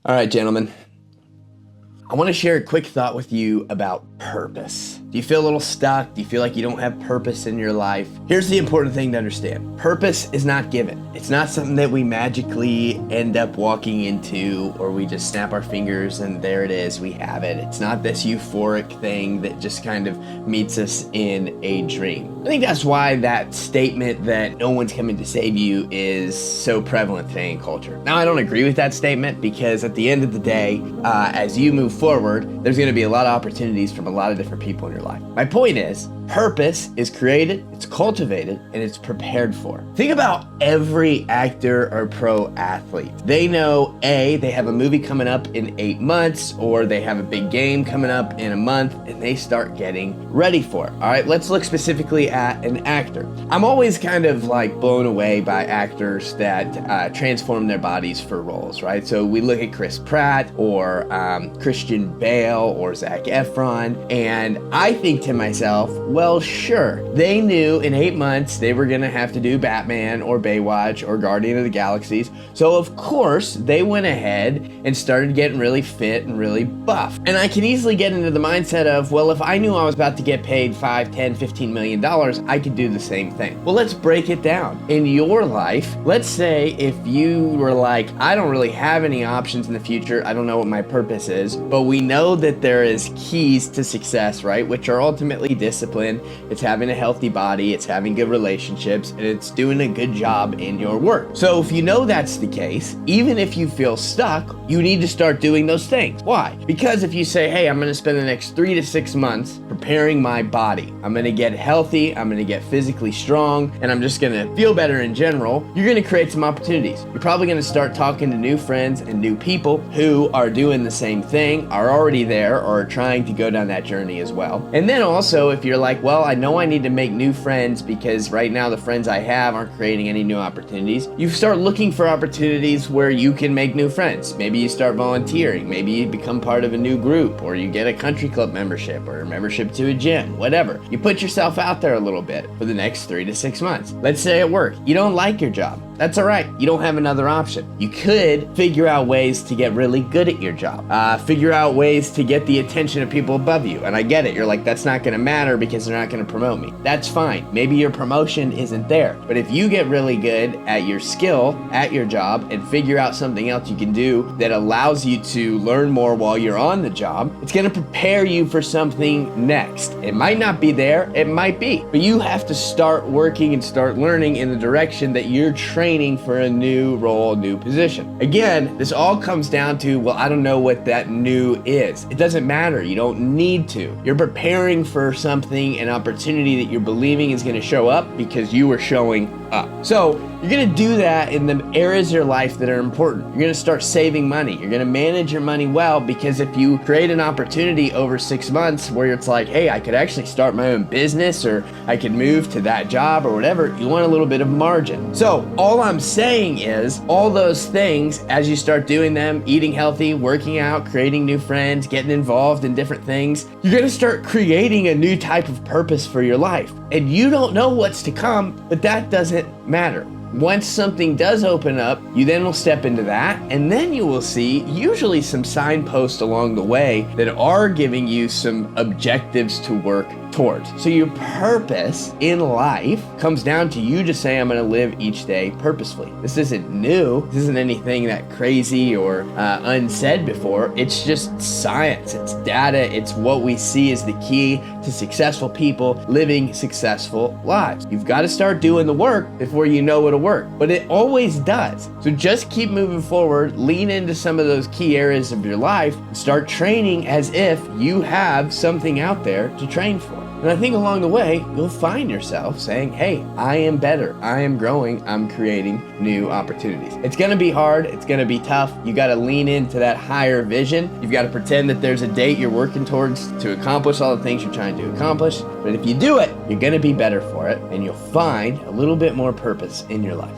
All right, gentlemen. I want to share a quick thought with you about purpose. Do you feel a little stuck? Do you feel like you don't have purpose in your life? Here's the important thing to understand. Purpose is not given. It's not something that we magically end up walking into, or we just snap our fingers and there it is, we have it. It's not this euphoric thing that just kind of meets us in a dream. I think that's why that statement that no one's coming to save you is so prevalent today in culture. Now, I don't agree with that statement because at the end of the day, as you move forward, there's going to be a lot of opportunities from a lot of different people in your life. My point is, purpose is created, it's cultivated, and it's prepared for. Think about every actor or pro athlete. They know they have a movie coming up in 8 months, or they have a big game coming up in a month, and they start getting ready for it. All right, let's look specifically at an actor. I'm always kind of like blown away by actors that transform their bodies for roles, right? So we look at Chris Pratt or Christian Bale or Zac Efron, and I think to myself, well, sure, they knew in 8 months they were gonna have to do Batman or Baywatch or Guardian of the Galaxies, so of course they went ahead and started getting really fit and really buff. And I can easily get into the mindset of, well, if I knew I was about to get paid $5, $10, $15 million, I could do the same thing. Well, let's break it down. In your life, let's say if you were like, I don't really have any options in the future, I don't know what my purpose is, but we know that there is keys to success, right? Which are ultimately discipline, it's having a healthy body, it's having good relationships, and it's doing a good job in your work. So if you know that's the case, even if you feel stuck, you need to start doing those things. Why? Because if you say, hey, I'm gonna spend the next 3 to 6 months preparing my body, I'm gonna get healthy, I'm gonna get physically strong, and I'm just gonna feel better in general, you're gonna create some opportunities. You're probably gonna start talking to new friends and new people who are doing the same thing, are already there, or are trying to go down that journey as well. And then also, if you're like, well, I know I need to make new friends because right now the friends I have aren't creating any new opportunities, you start looking for opportunities where you can make new friends. Maybe you start volunteering, maybe you become part of a new group, or you get a country club membership or a membership to a gym, whatever. You put yourself out there a little bit for the next 3 to 6 months. Let's say at work, you don't like your job. That's all right. You don't have another option. You could figure out ways to get really good at your job. Figure out ways to get the attention of people above you. And I get it. You're like, that's not going to matter because they're not going to promote me. That's fine. Maybe your promotion isn't there. But if you get really good at your skill, at your job, and figure out something else you can do that allows you to learn more while you're on the job, it's going to prepare you for something next. It might not be there. It might be. But you have to start working and start learning in the direction that you're training for a new role, new position. Again, this all comes down to, well, I don't know what that new is. It doesn't matter. You don't need to. You're preparing for something, an opportunity that you're believing is going to show up because you were showing up. So you're going to do that in the areas of your life that are important. You're going to start saving money. You're going to manage your money well, because if you create an opportunity over 6 months where it's like, hey, I could actually start my own business, or I could move to that job or whatever, you want a little bit of margin. So all I'm saying is all those things, as you start doing them, eating healthy, working out, creating new friends, getting involved in different things, you're going to start creating a new type of purpose for your life. And you don't know what's to come, but that doesn't matter. Once something does open up, you then will step into that, and then you will see usually some signposts along the way that are giving you some objectives to work towards. So your purpose in life comes down to you just saying, I'm going to live each day purposefully. This isn't new. This isn't anything that crazy or unsaid before. It's just science. It's data. It's what we see as the key to successful people living successful lives. You've got to start doing the work before you know it'll work, but it always does. So just keep moving forward, lean into some of those key areas of your life, and start training as if you have something out there to train for. And I think along the way, you'll find yourself saying, hey, I am better. I am growing. I'm creating new opportunities. It's going to be hard. It's going to be tough. You got to lean into that higher vision. You've got to pretend that there's a date you're working towards to accomplish all the things you're trying to accomplish. But if you do it, you're going to be better for it, and you'll find a little bit more purpose in your life.